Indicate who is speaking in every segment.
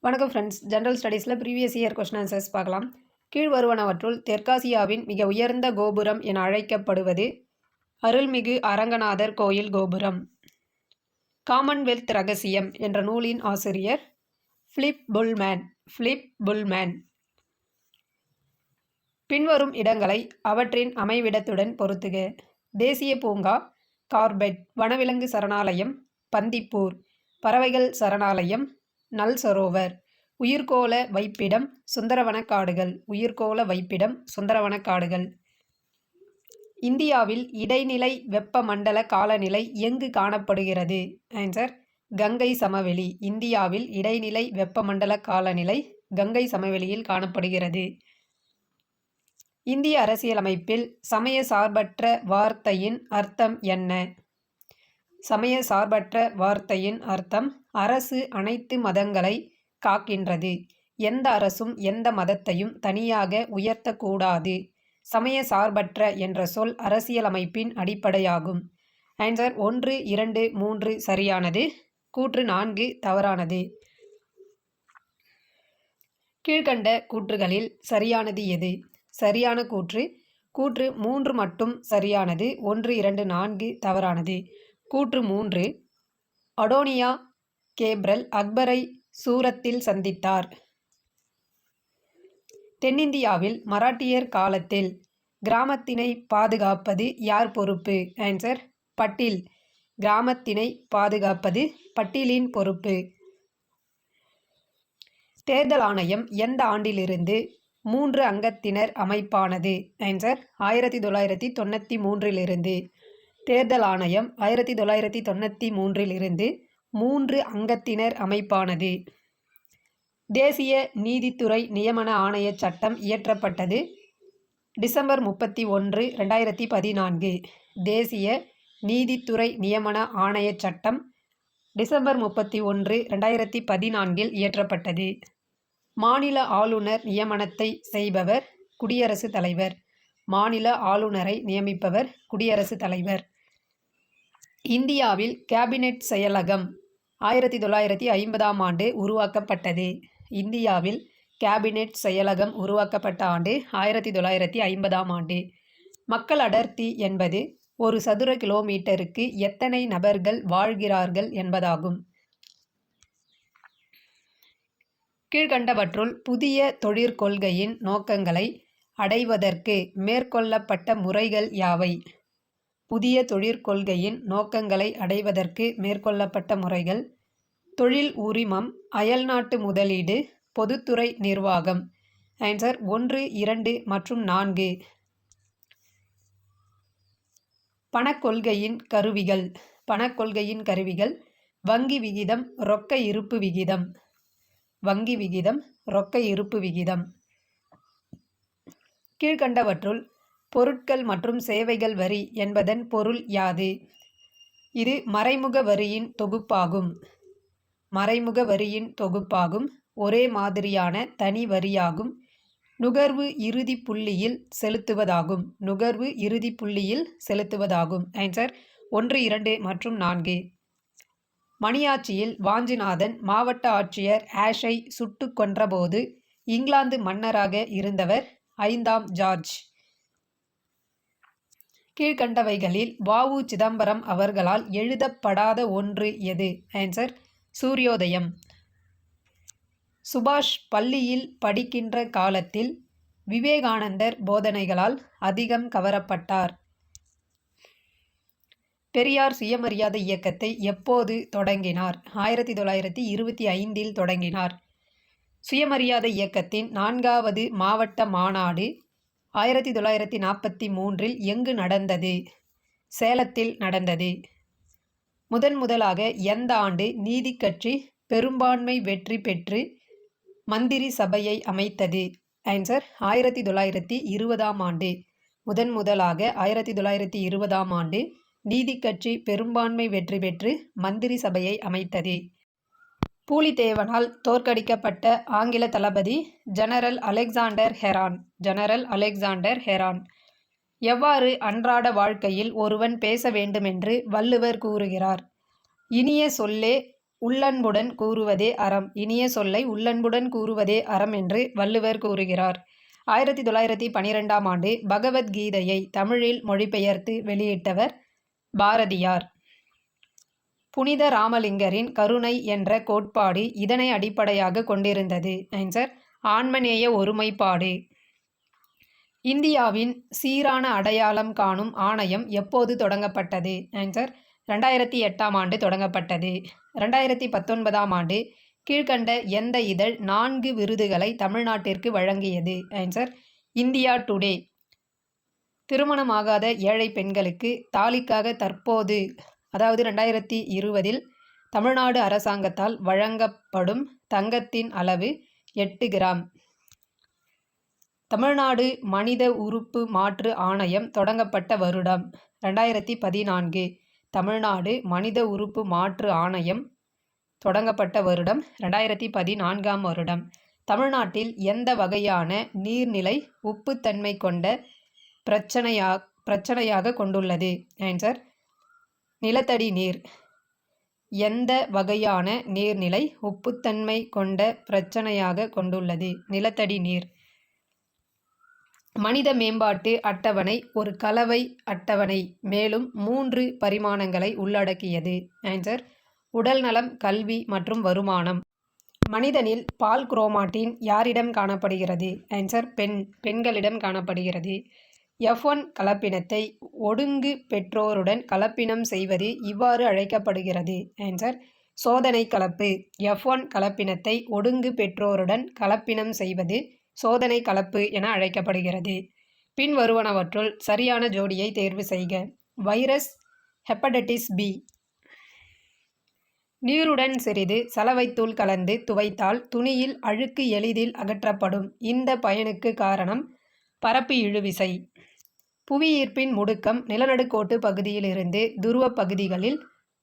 Speaker 1: வணக்கம் friends. General ஸ்டடீஸில் previous year question answers பார்க்கலாம். கீழ்வருவனவற்றுள் தெற்காசியாவின் மிக உயர்ந்த கோபுரம் என அழைக்கப்படுவது அருள்மிகு அரங்கநாதர் கோயில் கோபுரம். காமன்வெல்த் ரகசியம் என்ற நூலின் ஆசிரியர் பிலிப் புல்மேன். பின்வரும் இடங்களை அவற்றின் அமைவிடத்துடன் பொருத்துக. தேசிய பூங்கா கார்பெட், வனவிலங்கு சரணாலயம் பந்திப்பூர், பறவைகள் சரணாலயம் நல்சரோவர், உயிர்கோள வைப்பிடம் சுந்தரவனக்காடுகள். இந்தியாவில் இடைநிலை வெப்பமண்டல காலநிலை எங்கு காணப்படுகிறது? ஆன்சர் கங்கை சமவெளி. இந்தியாவில் இடைநிலை வெப்பமண்டல காலநிலை கங்கை சமவெளியில் காணப்படுகிறது. இந்திய அரசியலமைப்பில் சமய சார்பற்ற வார்த்தையின் அர்த்தம் என்ன? சமய சார்பற்ற வார்த்தையின் அர்த்தம் அரசு அனைத்து மதங்களை காக்கின்றது. எந்த அரசும் எந்த மதத்தையும் தனியாக உயர்த்தக்கூடாது. சமய சார்பற்ற என்ற சொல் அரசியலமைப்பின் அடிப்படையாகும். ஆன்சர் 1, 2, 3 சரியானது. கூற்று 4 தவறானது. கீழ்கண்ட கூற்றுகளில் சரியானது எது? சரியான கூற்று 3 மட்டும் சரியானது. 1, 2, 4 தவறானது. கூற்று 3 அடோனியா கேப்ரல் அக்பரை சூரத்தில் சந்தித்தார். தென்னிந்தியாவில் மராட்டியர் காலத்தில் கிராமத்தினை பாதுகாப்பது யார் பொறுப்பு? ஆன்சர் பட்டீல். கிராமத்தினை பாதுகாப்பது பட்டீலின் பொறுப்பு. தேர்தல் ஆணையம் எந்த ஆண்டிலிருந்து 3 அங்கத்தினர் அமைப்பானது? ஆன்சர் 1993 தேர்தல் ஆணையம் 1993 3 அங்கத்தினர் அமைப்பானது. தேசிய நீதித்துறை நியமன ஆணைய சட்டம் இயற்றப்பட்டது டிசம்பர் 31, 2014. தேசிய நீதித்துறை நியமன ஆணைய சட்டம் டிசம்பர் 31, 2014 இயற்றப்பட்டது. மாநில ஆளுநர் நியமனத்தை செய்பவர் குடியரசுத் தலைவர். மாநில ஆளுநரை நியமிப்பவர் குடியரசுத் தலைவர். இந்தியாவில் கேபினெட் செயலகம் 1950ஆம் ஆண்டு உருவாக்கப்பட்டது. இந்தியாவில் கேபினெட் செயலகம் உருவாக்கப்பட்ட ஆண்டு 1950ஆம் ஆண்டு. மக்கள் அடர்த்தி என்பது ஒரு சதுர கிலோமீட்டருக்கு எத்தனை நபர்கள் வாழ்கிறார்கள் என்பதாகும். கீழ்கண்டவற்றுள் புதிய தொழிற்கொள்கையின் நோக்கங்களை அடைவதற்கு மேற்கொள்ளப்பட்ட முறைகள் யாவை? புதிய தொழிற்கொள்கையின் நோக்கங்களை அடைவதற்கு மேற்கொள்ளப்பட்ட முறைகள்: தொழில் உரிமம், அயல்நாட்டு முதலீடு, பொதுத்துறை நிர்வாகம். ஆன்சர் 1, 2 மற்றும் 4. பணக்கொள்கையின் கருவிகள் வங்கி விகிதம், ரொக்க இருப்பு விகிதம். கீழ்கண்டவற்றுள் பொருட்கள் மற்றும் சேவைகள் வரி என்பதன் பொருள் யாது? இது மறைமுக வரியின் தொகுப்பாகும். ஒரே மாதிரியான தனி வரியாகும். நுகர்வு இறுதி புள்ளியில் செலுத்துவதாகும். ஆன்சர் 1, 2 மற்றும் 4. மணியாச்சியில் வாஞ்சிநாதன் மாவட்ட ஆட்சியர் ஆஷை சுட்டு கொன்றபோது இங்கிலாந்து மன்னராக இருந்தவர் 5ஆம் ஜார்ஜ். கீழ்கண்டவைகளில் வ.உ. சிதம்பரம் அவர்களால் எழுதப்படாத ஒன்று எது? ஆன்சர் சூரியோதயம். சுபாஷ் பள்ளியில் படிக்கின்ற காலத்தில் விவேகானந்தர் போதனைகளால் அதிகம் கவரப்பட்டார். பெரியார் சுயமரியாதை இயக்கத்தை எப்போது தொடங்கினார்? 1925 தொடங்கினார். சுயமரியாதை இயக்கத்தின் 4வது மாவட்ட மாநாடு 1943 எங்கு நடந்தது? சேலத்தில் நடந்தது. முதலாக எந்த ஆண்டு நீதிக்கட்சி பெரும்பான்மை வெற்றி பெற்று மந்திரி சபையை அமைத்தது? ஆன்சர் 1920ஆம் ஆண்டு. முதலாக 1920ஆம் ஆண்டு நீதிக்கட்சி பெரும்பான்மை வெற்றி பெற்று மந்திரி சபையை அமைத்தது. பூலித்தேவனால் தோற்கடிக்கப்பட்ட ஆங்கில தளபதி ஜெனரல் அலெக்சாண்டர் ஹெரான். எவ்வாறு அன்றாட வாழ்க்கையில் ஒருவன் பேச வேண்டுமென்று வள்ளுவர் கூறுகிறார்? இனிய சொல்லே உள்ளன்புடன் கூறுவதே அறம். இனிய சொல்லை உள்ளன்புடன் கூறுவதே அறம் என்று வள்ளுவர் கூறுகிறார். 1912ஆம் ஆண்டு பகவத்கீதையை தமிழில் மொழிபெயர்த்து வெளியிட்டவர் பாரதியார். புனித ராமலிங்கரின் கருணை என்ற கோட்பாடு இதனை அடிப்படையாக கொண்டிருந்தது. ஆன்சர் ஆன்மநேய ஒருமைப்பாடு. இந்தியாவின் சீரான அடையாளம் காணும் ஆணையம் எப்போது தொடங்கப்பட்டது? ஆன்சர் 2008ஆம் ஆண்டு தொடங்கப்பட்டது. 2019ஆம் ஆண்டு கீழ்கண்ட எந்த இதழ் 4 விருதுகளை தமிழ்நாட்டிற்கு வழங்கியது? Answer India today. திருமணமாகாத ஏழை பெண்களுக்கு தாலிக்காக தற்போது அதாவது 2020இல் தமிழ்நாடு அரசாங்கத்தால் வழங்கப்படும் தங்கத்தின் அளவு 8 கிராம். தமிழ்நாடு மனித உறுப்பு மாற்று ஆணையம் தொடங்கப்பட்ட வருடம் 2014. தமிழ்நாடு மனித உறுப்பு மாற்று ஆணையம் தொடங்கப்பட்ட வருடம் 2014ஆம் வருடம். தமிழ்நாட்டில் எந்த வகையான நீர்நிலை உப்புத்தன்மை கொண்ட பிரச்சனையாக கொண்டுள்ளது? ஆன்சர் நிலத்தடி நீர். எந்த வகையான நீர்நிலை உப்புத்தன்மை கொண்ட பிரச்சனையாக கொண்டுள்ளது? நிலத்தடி நீர். மனித மேம்பாட்டு அட்டவணை ஒரு கலவை அட்டவணை, மேலும் 3 பரிமாணங்களை உள்ளடக்கியது. ஆன்சர் உடல்நலம், கல்வி மற்றும் வருமானம். மனிதனில் பால் குரோமாட்டின் யாரிடம் காணப்படுகிறது? ஆன்சர் பெண்களிடம் காணப்படுகிறது. F1 கலப்பினத்தை ஒடுங்கு பெற்றோருடன் கலப்பினம் செய்வது இவ்வாறு அழைக்கப்படுகிறது. ஆன்சர் சோதனை கலப்பு. F1 கலப்பினத்தை ஒடுங்கு பெற்றோருடன் கலப்பினம் செய்வது சோதனை கலப்பு என அழைக்கப்படுகிறது. பின்வருவனவற்றுள் சரியான ஜோடியை தேர்வு செய்க. Virus, hepatitis B. நீருடன் சிறிது சலவைத்தூள் கலந்து துவைத்தால் துணியில் அழுக்கு எளிதில் அகற்றப்படும். இந்த பயனுக்கு காரணம் பரப்பு இழுவிசை. புவியீர்ப்பின் முடுக்கம் நிலநடுக்கோட்டு பகுதியிலிருந்து துருவ பகுதிகளில்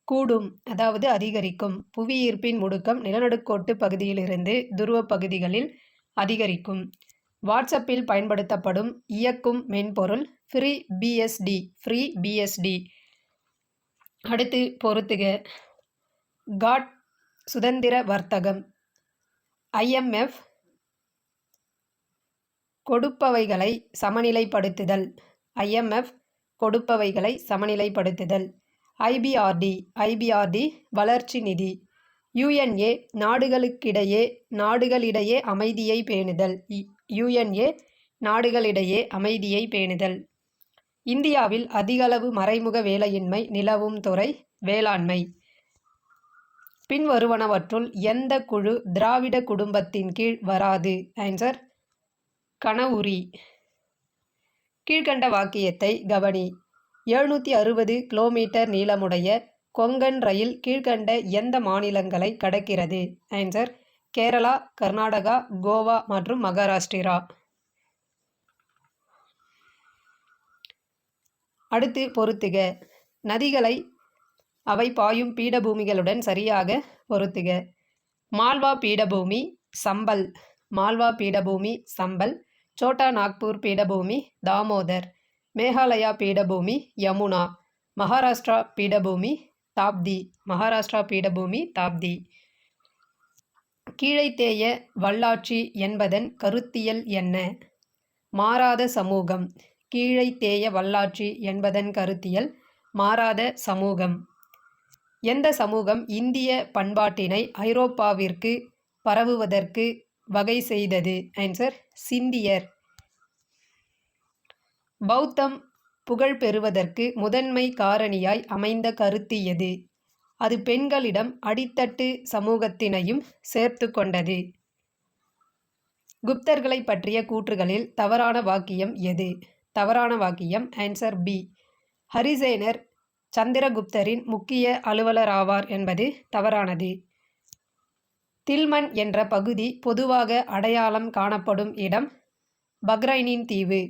Speaker 1: கூடும், அதாவது அதிகரிக்கும். புவியீர்ப்பின் முடுக்கம் நிலநடுக்கோட்டு பகுதியிலிருந்து துருவ பகுதிகளில் அதிகரிக்கும். வாட்ஸ்அப்பில் பயன்படுத்தப்படும் இயக்கும் மென்பொருள் FreeBSD. அடுத்து பொறுத்துக. GATT சுதந்திர வர்த்தகம். IMF கொடுப்பவைகளை சமநிலைப்படுத்துதல். IMF கொடுப்பவைகளை சமநிலைப்படுத்துதல். IBRD வளர்ச்சி நிதி. UNA நாடுகளிடையே அமைதியை பேணுதல். UNA நாடுகளிடையே அமைதியை பேணுதல். இந்தியாவில் அதிகளவு மறைமுக வேலையின்மை நிலவும் துறை வேளாண்மை. பின்வருவனவற்றுள் எந்த குழு திராவிட குடும்பத்தின் கீழ் வராது? ஆன்சர் கனவுரி. கீழ்கண்ட வாக்கியத்தை கவனி. 760 கிலோமீட்டர் நீளமுடைய கொங்கன் ரயில் கீழ்கண்ட எந்த மாநிலங்களை கடக்கிறது? ஆன்சர் கேரளா, கர்நாடகா, கோவா மற்றும் மகாராஷ்டிரா. அடுத்து பொறுத்துக. நதிகளை அவை பாயும் பீடபூமிகளுடன் சரியாக பொறுத்துக. மால்வா பீடபூமி சம்பல். மால்வா பீடபூமி சம்பல். சோட்டா நாக்பூர் பீடபூமி தாமோதர். மேகாலயா பீடபூமி யமுனா. மகாராஷ்டிரா பீடபூமி தாப்தி. மகாராஷ்டிரா பீடபூமி தாப்தி. கீழைத்தேய வல்லாட்சி என்பதன் கருத்தியல் என்ன? மாறாத சமூகம். கீழைத்தேய வல்லாட்சி என்பதன் கருத்தியல் மாறாத சமூகம். எந்த சமூகம் இந்திய பண்பாட்டினை ஐரோப்பாவிற்கு பரவுவதற்கு வகை செய்தது? ஆன்சர் சிந்தியர். பௌத்தம் புகழ் பெறுவதற்கு முதன்மை காரணியாய் அமைந்த கருத்து எது? அது பெண்களிடம் அடித்தட்டு சமூகத்தினையும் சேர்த்து கொண்டது. குப்தர்களை பற்றிய கூற்றுகளில் தவறான வாக்கியம் எது? தவறான வாக்கியம் ஆன்சர் பி. ஹரிசேனர் சந்திரகுப்தரின் முக்கிய அலுவலராவார் என்பது தவறானது. தில்மன் என்ற பகுதி பொதுவாக அடையாளம் காணப்படும் இடம் பஹ்ரைனின் தீவு.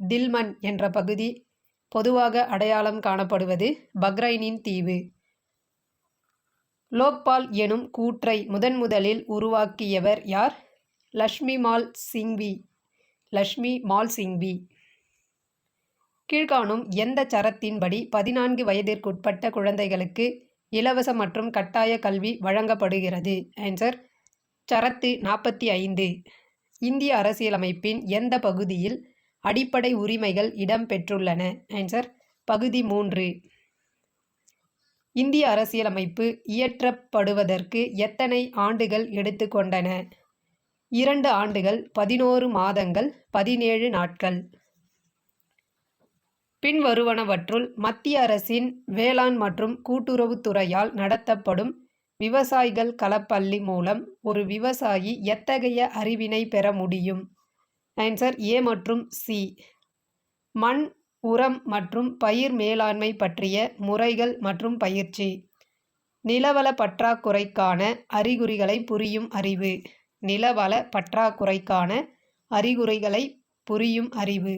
Speaker 1: தில்மன் என்ற பகுதி பொதுவாக அடையாளம் காணப்படுவது பஹ்ரைனின் தீவு. லோக்பால் எனும் கூற்றை முதன்முதலில் உருவாக்கியவர் யார்? லக்ஷ்மி மால் சிங்வி. கீழ்காணும் எந்த சரத்தின்படி 14 வயதிற்குட்பட்ட குழந்தைகளுக்கு இலவச மற்றும் கட்டாய கல்வி வழங்கப்படுகிறது? ஆன்சர் ஷரத்து 45. இந்திய அரசியலமைப்பின் எந்த பகுதியில் அடிப்படை உரிமைகள் இடம்பெற்றுள்ளன? ஆன்சர் பகுதி 3. இந்திய அரசியலமைப்பு இயற்றப்படுவதற்கு எத்தனை ஆண்டுகள் எடுத்துக்கொண்டன? 2 ஆண்டுகள், 11 மாதங்கள், 17 நாட்கள். பின்வருவனவற்றுள் மத்திய அரசின் வேளாண் மற்றும் கூட்டுறவுத்துறையால் நடத்தப்படும் விவசாயிகள் களப்பள்ளி மூலம் ஒரு விவசாயி எத்தகைய அறிவினை பெற முடியும்? ஆன்சர் ஏ மற்றும் சி. மண், உரம் மற்றும் பயிர் மேலாண்மை பற்றிய முறைகள் மற்றும் பயிற்சி. நிலவள பற்றாக்குறைக்கான அறிகுறிகளை புரியும் அறிவு. நிலவள பற்றாக்குறைக்கான அறிகுறிகளை புரியும் அறிவு.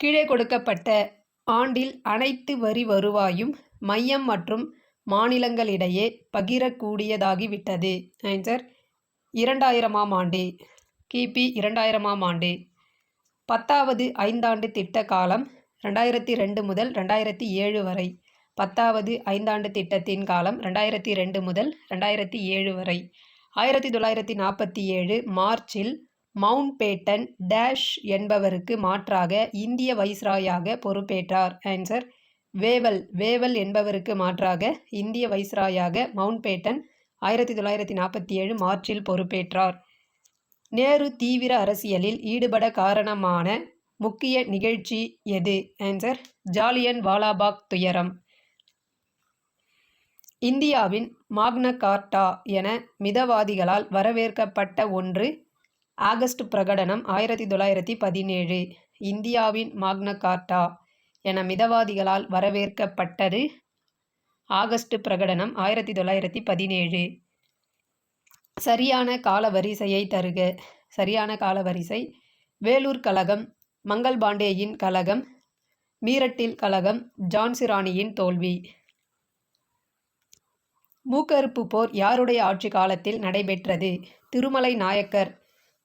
Speaker 1: கீழே கொடுக்கப்பட்ட ஆண்டில் அனைத்து வரி வருவாயும் மையம் மற்றும் மாநிலங்களிடையே பகிரக்கூடியதாகிவிட்டது? ஆன்சர் 2000ஆம் ஆண்டு, கிபி 2000ஆம் ஆண்டு. 10வது ஐந்தாண்டு திட்ட காலம் 2002 முதல் 2007 வரை. 10வது ஐந்தாண்டு திட்டத்தின் காலம் 2002 முதல் 2007 வரை. 1947 மார்ச்சில் மவுண்ட் பேட்டன் டேஷ் என்பவருக்கு மாற்றாக இந்திய வைஸ்ராயாக பொறுப்பேற்றார்? Answer Wavell. வேவல் என்பவருக்கு மாற்றாக இந்திய வைஸ்ராயாக மவுண்ட் பேட்டன் 1947 மார்ச்சில் பொறுப்பேற்றார். நேரு தீவிர அரசியலில் ஈடுபட காரணமான முக்கிய நிகழ்ச்சி எது? ஆன்சர் ஜாலியன் வாலாபாக் துயரம். இந்தியாவின் மாக்னா கார்ட்டா என மிதவாதிகளால் வரவேற்கப்பட்ட ஒன்று. ஆகஸ்ட் பிரகடனம் 1917. இந்தியாவின் மாக்னா கார்ட்டா என மிதவாதிகளால் வரவேற்கப்பட்டது ஆகஸ்ட் பிரகடனம் 1917. சரியான காலவரிசையை தருக. சரியான காலவரிசை: வேலூர் கலகம், மங்கள் பாண்டேயின் கலகம், மீரட்டில் கலகம், ஜான்சி ராணியின் தோல்வி. மூக்கறுப்பு போர் யாருடைய ஆட்சி காலத்தில் நடைபெற்றது? திருமலை நாயக்கர்.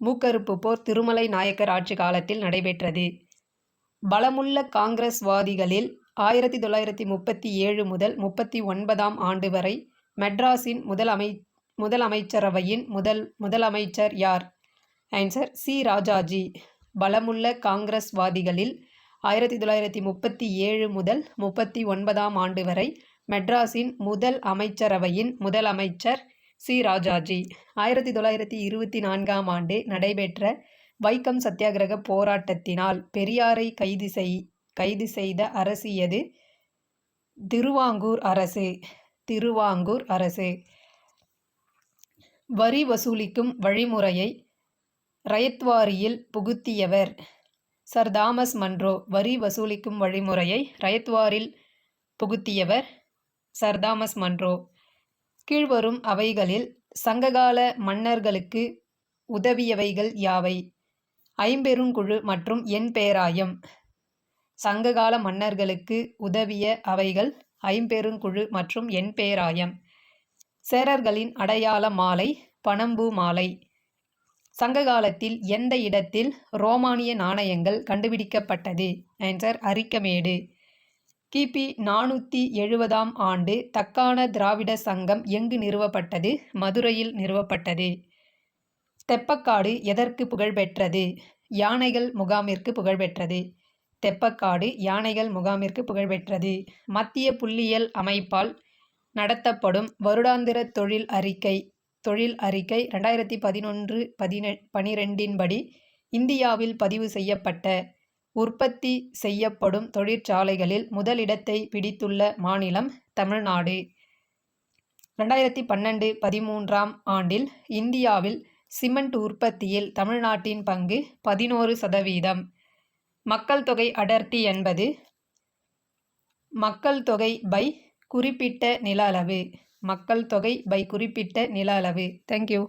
Speaker 1: மூக்கறுப்பு போர் திருமலை நாயக்கர் ஆட்சி காலத்தில் நடைபெற்றது. பலமுள்ள காங்கிரஸ்வாதிகளில் 1937 முதல் 39ஆம் ஆண்டு வரை மெட்ராஸின் முதலமைச்சரவையின் முதலமைச்சர் யார்? Answer C. ராஜாஜி. பலமுள்ள காங்கிரஸ்வாதிகளில் 1937 முதல் 39ஆம் ஆண்டு வரை மெட்ராஸின் அமைச்சரவையின் முதலமைச்சர் சி. ராஜாஜி. 1924ஆம் ஆண்டு நடைபெற்ற வைக்கம் சத்தியாகிரக போராட்டத்தினால் பெரியாரை கைது செய்த அரசு எது? திருவாங்கூர் அரசு. திருவாங்கூர் அரசு. வரி வசூலிக்கும் வழிமுறையை ரயத்வாரியில் புகுத்தியவர்? Sir Thomas Munro. வரி வசூலிக்கும் வழிமுறையை ரயத்வாரில் புகுத்தியவர் சர் தாமஸ் மன்றோ. கீழ்வரும் அவைகளில் சங்ககால மன்னர்களுக்கு உதவியவைகள் யாவை? ஐம்பெருங்குழு மற்றும் என் பேராயம். சங்ககால மன்னர்களுக்கு உதவிய அவைகள் ஐம்பெருங்குழு மற்றும் என் பேராயம். சேரர்களின் அடையாள மாலை பனம்பூ மாலை. சங்ககாலத்தில் எந்த இடத்தில் ரோமானிய நாணயங்கள் கண்டுபிடிக்கப்பட்டது? ஆன்சர் அரிக்கமேடு. கிபி 470ஆம் ஆண்டு தக்கான திராவிட சங்கம் எங்கு நிறுவப்பட்டது? மதுரையில் நிறுவப்பட்டது. தெப்பக்காடு எதற்கு புகழ்பெற்றது? யானைகள் முகாமிற்கு புகழ்பெற்றது. தெப்பக்காடு யானைகள் முகாமிற்கு புகழ்பெற்றது. மத்திய புள்ளியியல் அமைப்பால் நடத்தப்படும் வருடாந்திர தொழில் அறிக்கை 2011-12 படி இந்தியாவில் பதிவு செய்யப்பட்ட உற்பத்தி செய்யப்படும் தொழிற்சாலைகளில் முதலிடத்தை பிடித்துள்ள மாநிலம் தமிழ்நாடு. 2012-13ஆம் ஆண்டில் இந்தியாவில் சிமெண்ட் உற்பத்தியில் தமிழ்நாட்டின் பங்கு 11%. மக்கள் தொகை அடர்த்தி என்பது மக்கள் தொகை பை குறிப்பிட்ட நில அளவு. மக்கள் தொகை பை குறிப்பிட்ட நில அளவு. தேங்க்யூ.